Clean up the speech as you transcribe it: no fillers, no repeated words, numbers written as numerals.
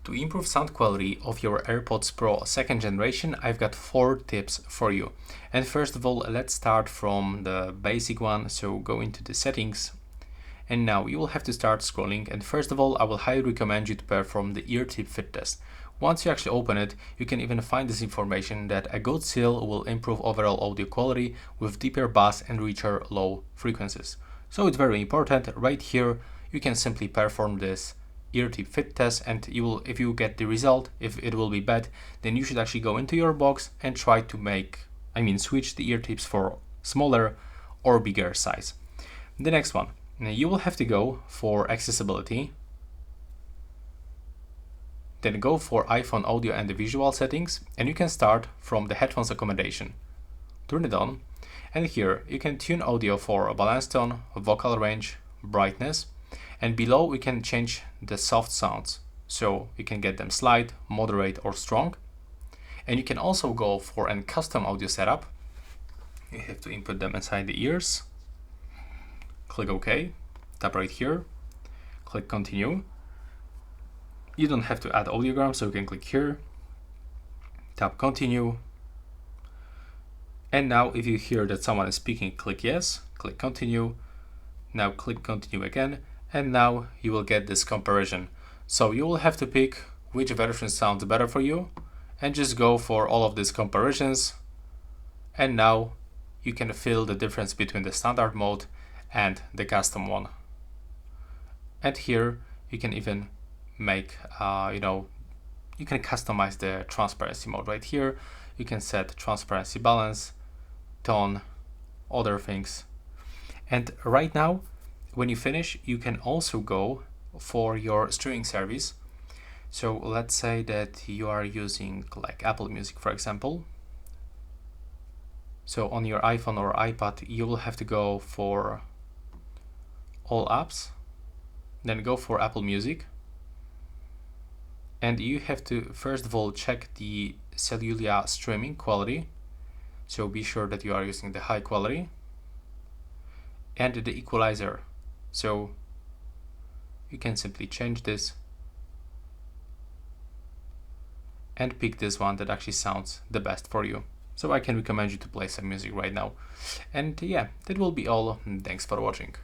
To improve sound quality of your AirPods Pro 2nd generation, I've got 4 tips for you. And first of all, let's start from the basic one. So go into the settings. And now you will have to start scrolling. And first of all, I will highly recommend you to perform the ear tip fit test. Once you actually open it, you can even find this information that a good seal will improve overall audio quality with deeper bass and richer low frequencies. So it's very important. Right here, you can simply perform this ear tip fit test, and if you get the result, if it will be bad, then you should actually go into your box and try to switch the ear tips for smaller or bigger size. The next one, now you will have to go for accessibility, then go for iPhone audio and the visual settings, and you can start from the headphones accommodation. Turn it on, and here you can tune audio for balance tone, vocal range, brightness, and below we can change the soft sounds, so you can get them slight, moderate or strong. And you can also go for a custom audio setup. You have to input them inside the ears, click OK, tap right here, click continue. You don't have to add audiogram, so you can click here, tap continue. And now if you hear that someone is speaking, click yes, click continue. Now click continue again, and now you will get this comparison. So you will have to pick which version sounds better for you and just go for all of these comparisons. And now you can feel the difference between the standard mode and the custom one. And here you can even make, you can customize the transparency mode. Right here, you can set transparency balance, tone, other things. And right now, when you finish, you can also go for your streaming service. So let's say that you are using like Apple Music, for example. So on your iPhone or iPad, you will have to go for all apps, then go for Apple Music. And you have to first of all check the cellular streaming quality. So be sure that you are using the high quality, and the equalizer. So you can simply change this and pick this one that actually sounds the best for you. So I can recommend you to play some music right now. And yeah, that will be all. Thanks for watching.